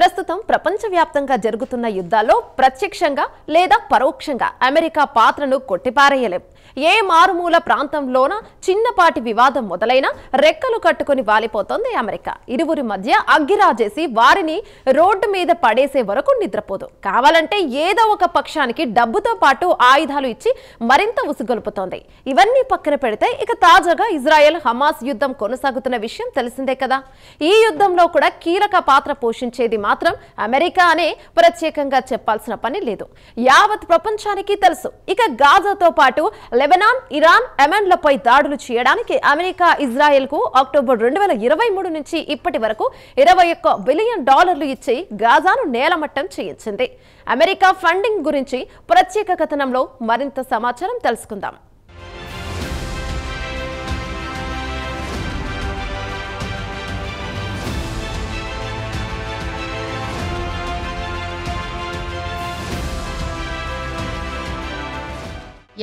ప్రస్తుతం ప్రపంచవ్యాప్తంగా జరుగుతున్న యుద్ధాల్లో ప్రత్యక్షంగా లేదా పరోక్షంగా అమెరికా పాత్రను కొట్టిపారేయలేం. ఏ మారుమూల ప్రాంతంలోన చిన్నపాటి వివాదం మొదలైనా రెక్కలు కట్టుకుని వాలిపోతోంది అమెరికా. ఇరువురి మధ్య అగ్గిరాజేసి వారిని రోడ్డు మీద పడేసే వరకు నిద్రపోదు. కావాలంటే ఏదో ఒక పక్షానికి డబ్బుతో పాటు ఆయుధాలు ఇచ్చి మరింత ఉసుగొలుపుతోంది. ఇవన్నీ పక్కన పెడితే ఇక తాజాగా ఇజ్రాయెల్ హమాస్ యుద్ధం కొనసాగుతున్న విషయం తెలిసిందే కదా. ఈ యుద్ధంలో కూడా కీలక పాత్ర పోషించేది మాత్రం అమెరికా అనే ప్రత్యేకంగా చెప్పాల్సిన పని లేదు. యావత్ ప్రపంచానికి తెలుసు. ఇక గాజాతో పాటు లెబనాన్, ఇరాన్, యెమెన్లపై దాడులు చేయడానికి అమెరికా ఇజ్రాయెల్ కు అక్టోబర్ 2023 నుంచి ఇప్పటి వరకు $21 బిలియన్ ఇచ్చి గాజాను నేలమట్టం చేయించింది. అమెరికా ఫండింగ్ గురించి ప్రత్యేక కథనంలో మరింత సమాచారం తెలుసుకుందాం.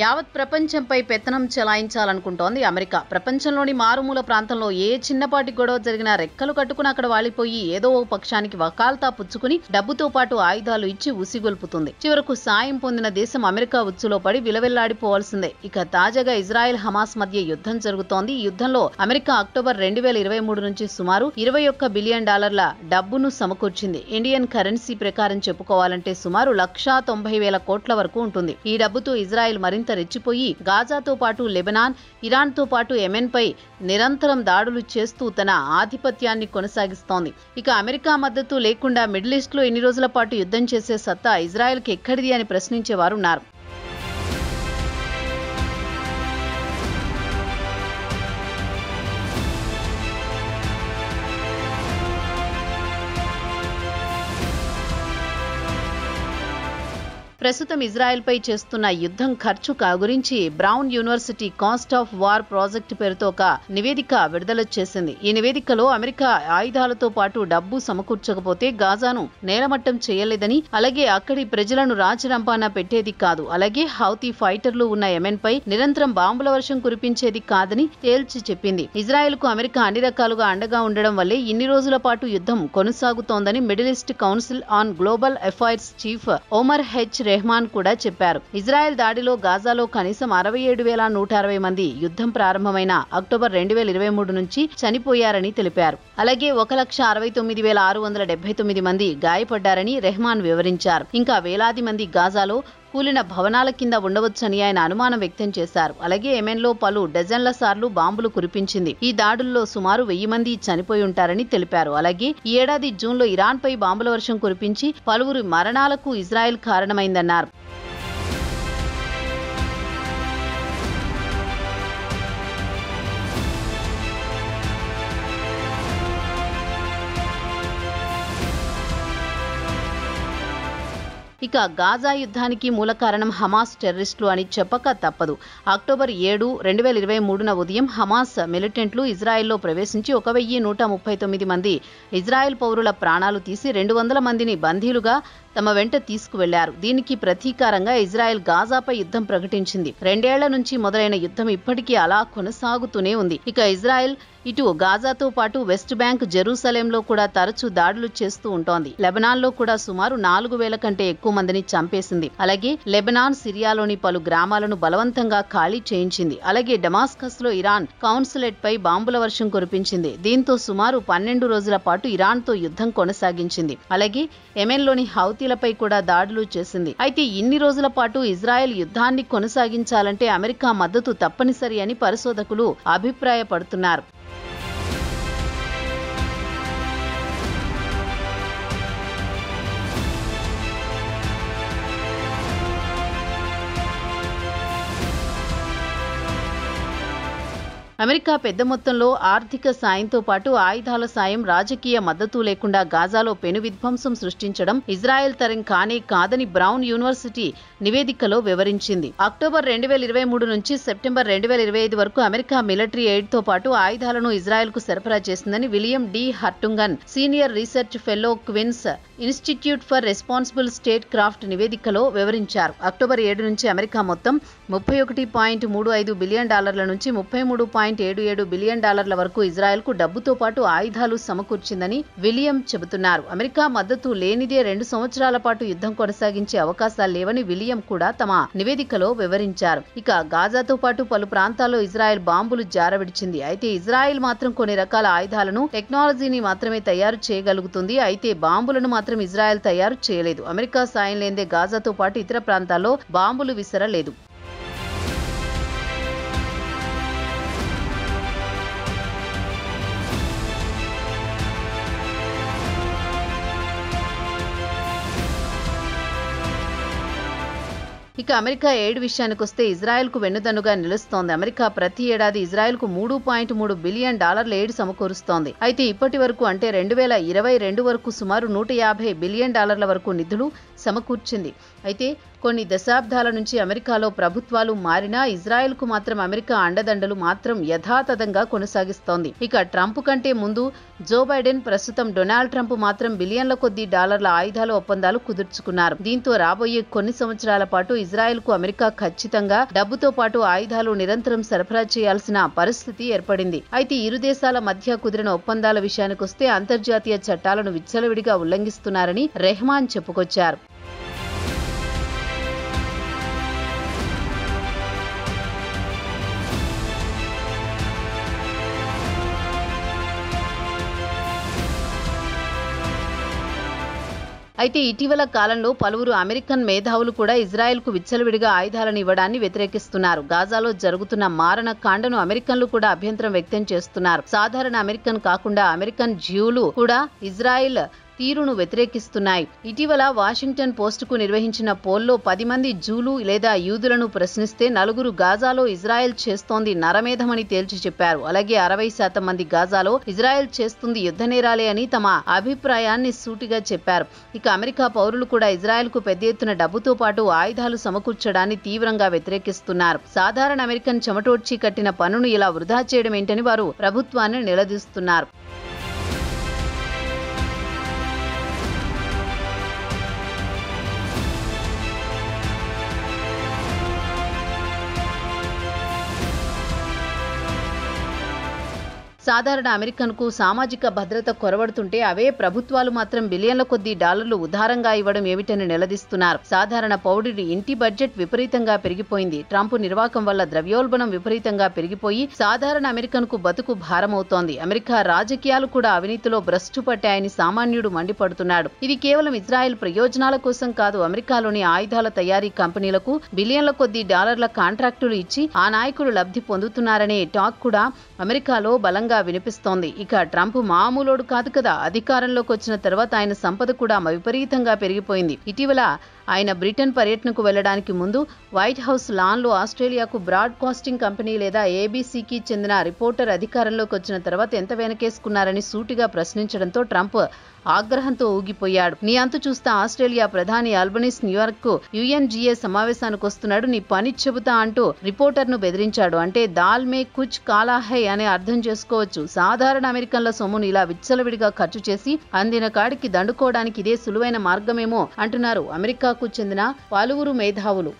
యావత్ ప్రపంచంపై పెత్తనం చెలాయించాలనుకుంటోంది అమెరికా. ప్రపంచంలోని మారుమూల ప్రాంతంలో ఏ చిన్నపాటి గొడవ జరిగినా రెక్కలు కట్టుకుని అక్కడ వాలిపోయి ఏదో ఓ పక్షానికి వకాల్తా పుచ్చుకుని డబ్బుతో పాటు ఆయుధాలు ఇచ్చి ఉసిగొల్పుతుంది. చివరకు సాయం పొందిన దేశం అమెరికా ఉచ్చులో పడి విలవెల్లాడిపోవాల్సిందే. ఇక తాజాగా ఇజ్రాయెల్ హమాస్ మధ్య యుద్ధం జరుగుతోంది. ఈ యుద్ధంలో అమెరికా అక్టోబర్ 2023 నుంచి సుమారు $21 బిలియన్ డబ్బును సమకూర్చింది. ఇండియన్ కరెన్సీ ప్రకారం చెప్పుకోవాలంటే సుమారు 190,000 కోట్ల వరకు ఉంటుంది. ఈ డబ్బుతో ఇజ్రాయెల్ మరింత రెచ్చిపోయి గాజాతో పాటు లెబనాన్, ఇరాన్ తో పాటు యెమెన్ పై నిరంతరం దాడులు చేస్తూ తన ఆధిపత్యాన్ని కొనసాగిస్తోంది. ఇక అమెరికా మద్దతు లేకుండా మిడిల్ ఈస్ట్ లో ఎన్ని రోజుల పాటు యుద్ధం చేసే సత్తా ఇజ్రాయెల్ కి ఎక్కడిది అని ప్రశ్నించేవారున్నారు. ప్రస్తుతం ఇజ్రాయెల్ పై చేస్తున్న యుద్ధం ఖర్చు గురించి brown university cost of war project పేరుతో ఒక నివేదిక విడుదల చేసింది. ఈ నివేదికలో అమెరికా ఆయుధాలతో పాటు డబ్బు సమకూర్చకపోతే గాజాను నేలమట్టం చేయలేదని, అలాగే అక్కడి ప్రజలను రాజరంపాన పెట్టేది కాదు, అలాగే హౌతీ ఫైటర్లు ఉన్న యెమెన్ పై నిరంతరం బాంబుల వర్షం కురిపించేది కాదని తేల్చి చెప్పింది. ఇజ్రాయెల్ కు అమెరికా అన్ని రకాలుగా అండగా ఉండడం వల్లే ఇన్ని రోజుల పాటు యుద్ధం కొనసాగుతోందని middle east council on global affairs chief Omar H Rahman కూడా చెప్పారు. ఇజ్రాయెల్ దాడిలో గాజాలో కనీసం 67,160 మంది యుద్ధం ప్రారంభమైన అక్టోబర్ 2023 నుంచి చనిపోయారని తెలిపారు. అలాగే 1,69,679 మంది గాయపడ్డారని రెహమాన్ వివరించారు. ఇంకా వేలాది మంది గాజాలో కూలిన భవనాల కింద ఉండవచ్చని ఆయన అనుమానం వ్యక్తం చేశారు. అలాగే యెమెన్లో పలు డజన్ల సార్లు బాంబులు కురిపించింది. ఈ దాడుల్లో సుమారు 1000 మంది చనిపోయి ఉంటారని తెలిపారు. అలాగే ఈ ఏడాది జూన్లో ఇరాన్ పై బాంబుల వర్షం కురిపించి పలువురి మరణాలకు ఇజ్రాయెల్ కారణమైందన్నారు. ఇక గాజా యుద్ధానికి మూల కారణం హమాస్ టెర్రరిస్టులు అని చెప్పక తప్పదు. అక్టోబర్ 7, 2023 ఉదయం హమాస్ మిలిటెంట్లు ఇజ్రాయెల్లో ప్రవేశించి 1,139 మంది ఇజ్రాయెల్ పౌరుల ప్రాణాలు తీసి 200 మందిని బందీలుగా తమ వెంట తీసుకువెళ్లారు. దీనికి ప్రతీకారంగా ఇజ్రాయెల్ గాజాపై యుద్ధం ప్రకటించింది. 2 ఏళ్ల నుంచి మొదలైన యుద్ధం ఇప్పటికీ అలా కొనసాగుతూనే ఉంది. ఇక ఇజ్రాయెల్ ఇటు గాజాతో పాటు వెస్ట్ బ్యాంక్, జెరూసలేంలో కూడా తరచూ దాడులు చేస్తూ ఉంటోంది. లెబనాన్లో కూడా సుమారు 4,000 కంటే ఎక్కువ మందిని చంపేసింది. అలాగే లెబనాన్, సిరియాలోని పలు గ్రామాలను బలవంతంగా ఖాళీ చేయించింది. అలాగే డమాస్కస్ లో ఇరాన్ కౌన్సులేట్ పై బాంబుల వర్షం కురిపించింది. దీంతో సుమారు 12 రోజుల పాటు ఇరాన్ తో యుద్ధం కొనసాగించింది. అలాగే యెమెన్లోని హౌతీలపై కూడా దాడులు చేసింది. అయితే ఇన్ని రోజుల పాటు ఇజ్రాయెల్ యుద్ధాన్ని కొనసాగించాలంటే అమెరికా మద్దతు తప్పనిసరి అని పరిశోధకులు అభిప్రాయపడుతున్నారు. అమెరికా పెద్ద మొత్తంలో ఆర్థిక సాయంతో పాటు ఆయుధాల సాయం, రాజకీయ మద్దతు లేకుండా గాజాలో పెను విధ్వంసం సృష్టించడం ఇజ్రాయెల్ తరం కానే కాదని బ్రౌన్ యూనివర్సిటీ నివేదికలో వివరించింది. అక్టోబర్ 2023 నుంచి సెప్టెంబర్ 2025 వరకు అమెరికా మిలిటరీ ఎయిడ్ తో పాటు ఆయుధాలను ఇజ్రాయెల్ కు సరఫరా చేసిందని విలియం డి హర్టుంగన్, senior research fellow, Quincy Institute for Responsible Statecraft నివేదికలో వివరించారు. అక్టోబర్ 7 నుంచి అమెరికా మొత్తం $31.35 బిలియన్ నుంచి 33 $2.77 బిలియన్ వరకు ఇజ్రాయెల్కు డబ్బుతో పాటు ఆయుధాలు సమకూర్చిందని విలియం చెబుతున్నారు. అమెరికా మద్దతు లేనిదే 2 సంవత్సరాల పాటు యుద్ధం కొనసాగించే అవకాశాలు లేవని విలియం కూడా తమ నివేదికలో వివరించారు. ఇక గాజాతో పాటు పలు ప్రాంతాల్లో ఇజ్రాయెల్ బాంబులు జారవిడిచింది. అయితే ఇజ్రాయెల్ మాత్రం కొన్ని రకాల ఆయుధాలను, టెక్నాలజీని మాత్రమే తయారు చేయగలుగుతుంది. అయితే బాంబులను మాత్రం ఇజ్రాయెల్ తయారు చేయలేదు. అమెరికా సాయం లేనిదే గాజాతో పాటు ఇతర ప్రాంతాల్లో బాంబులు విసరలేదు. ఇక అమెరికా ఎయిడ్ విషయానికొస్తే ఇజ్రాయెల్కు వెన్నుదన్నుగా నిలుస్తోంది. అమెరికా ప్రతి ఏడాది ఇజ్రాయెల్కు $3.3 బిలియన్ ఎయిడ్ సమకూరుస్తోంది. అయితే ఇప్పటి వరకు అంటే 2022 వరకు సుమారు $150 బిలియన్ వరకు నిధులు సమకూర్చింది. అయితే కొన్ని దశాబ్దాల నుంచి అమెరికాలో ప్రభుత్వాలు మారినా ఇజ్రాయెల్కు మాత్రం అమెరికా అండదండలు మాత్రం యథాతథంగా కొనసాగిస్తోంది. ఇక ట్రంప్ కంటే ముందు జో బైడెన్, ప్రస్తుతం డొనాల్డ్ ట్రంప్ మాత్రం బిలియన్ల కొద్దీ డాలర్ల ఆయుధాల ఒప్పందాలు కుదుర్చుకున్నారు. దీంతో రాబోయే కొన్ని సంవత్సరాల పాటు ఇజ్రాయెల్కు అమెరికా ఖచ్చితంగా డబ్బుతో పాటు ఆయుధాలు నిరంతరం సరఫరా చేయాల్సిన పరిస్థితి ఏర్పడింది. అయితే ఇరు దేశాల మధ్య కుదిరిన ఒప్పందాల విషయానికొస్తే అంతర్జాతీయ చట్టాలను విచ్చలవిడిగా ఉల్లంఘిస్తున్నారని రెహమాన్ చెప్పుకొచ్చారు. అయితే ఇటీవల కాలంలో పలువురు అమెరికన్ మేధావులు కూడా ఇజ్రాయెల్కు విచ్చలవిడిగా ఆయుధాలను ఇవ్వడాన్ని వ్యతిరేకిస్తున్నారు. గాజాలో జరుగుతున్న మారణ కాండను అమెరికన్లు కూడా అభ్యంతరం వ్యక్తం చేస్తున్నారు. సాధారణ అమెరికన్ కాకుండా అమెరికన్ జ్యూలు కూడా ఇజ్రాయెల్ తీరును వ్యతిరేకిస్తున్నాయి. ఇటీవల వాషింగ్టన్ పోస్టుకు నిర్వహించిన పోల్లో 10 మంది జూలు లేదా యూదులను ప్రశ్నిస్తే 4 గాజాలో ఇజ్రాయెల్ చేస్తోంది నరమేధమని తేల్చి చెప్పారు. అలాగే 60% మంది గాజాలో ఇజ్రాయెల్ చేస్తుంది యుద్ధ నేరాలే అని తమ అభిప్రాయాన్ని సూటిగా చెప్పారు. ఇక అమెరికా పౌరులు కూడా ఇజ్రాయెల్కు పెద్ద ఎత్తున డబ్బుతో పాటు ఆయుధాలు సమకూర్చడాన్ని తీవ్రంగా వ్యతిరేకిస్తున్నారు. సాధారణ అమెరికన్ చెమటోడ్చి కట్టిన పన్నును ఇలా వృధా చేయడం ఏంటని వారు ప్రభుత్వాన్ని నిలదీస్తున్నారు. సాధారణ అమెరికన్కు సామాజిక భద్రత కొరవడుతుంటే అవే ప్రభుత్వాలు మాత్రం బిలియన్ల కొద్దీ డాలర్లు ఉదారంగా ఇవ్వడం ఏమిటని నిలదీస్తున్నారు. సాధారణ పౌరుడి ఇంటి బడ్జెట్ విపరీతంగా పెరిగిపోయింది. ట్రంప్ నిర్వాకం వల్ల ద్రవ్యోల్బణం విపరీతంగా పెరిగిపోయి సాధారణ అమెరికన్కు బతుకు భారమవుతోంది. అమెరికా రాజకీయాలు కూడా అవినీతిలో భ్రష్టు పట్టాయని సామాన్యుడు మండిపడుతున్నాడు. ఇది కేవలం ఇజ్రాయెల్ ప్రయోజనాల కోసం కాదు. అమెరికాలోని ఆయుధాల తయారీ కంపెనీలకు బిలియన్ల కొద్దీ డాలర్ల కాంట్రాక్టులు ఇచ్చి ఆ నాయకులు లబ్ధి పొందుతున్నారనే టాక్ కూడా అమెరికాలో బలంగా వినిపిస్తోంది. ఇక ట్రంప్ మామూలోడు కాదు కదా. అధికారంలోకి వచ్చిన తర్వాత ఆయన సంపద కూడా విపరీతంగా పెరిగిపోయింది. ఇటీవల ఆయన బ్రిటన్ పర్యటనకు వెళ్లడానికి ముందు వైట్ హౌస్ లాన్లో ఆస్ట్రేలియాకు బ్రాడ్కాస్టింగ్ కంపెనీ లేదా ఏబీసీకి చెందిన రిపోర్టర్ అధికారంలోకి వచ్చిన తర్వాత ఎంత వెనకేసుకున్నారని సూటిగా ప్రశ్నించడంతో ట్రంప్ ఆగ్రహంతో ఊగిపోయాడు. నీ అంతు చూస్తా ఆస్ట్రేలియా ప్రధాని ఆల్బనీస్ న్యూయార్క్ యుఎన్జీఏ సమావేశానికి వస్తున్నాడు, నీ పని చెబుతా అంటూ రిపోర్టర్ను బెదిరించాడు. అంటే దాల్ మే కుచ్ కాలా హై అనే అర్థం చేసుకోవచ్చు. సాధారణ అమెరికన్ల సొమ్మును ఇలా విచ్చలవిడిగా ఖర్చు చేసి అందిన కాడికి దండుకోవడానికి ఇదే సులువైన మార్గమేమో అంటున్నారు అమెరికాకు చెందిన పలువురు మేధావులు.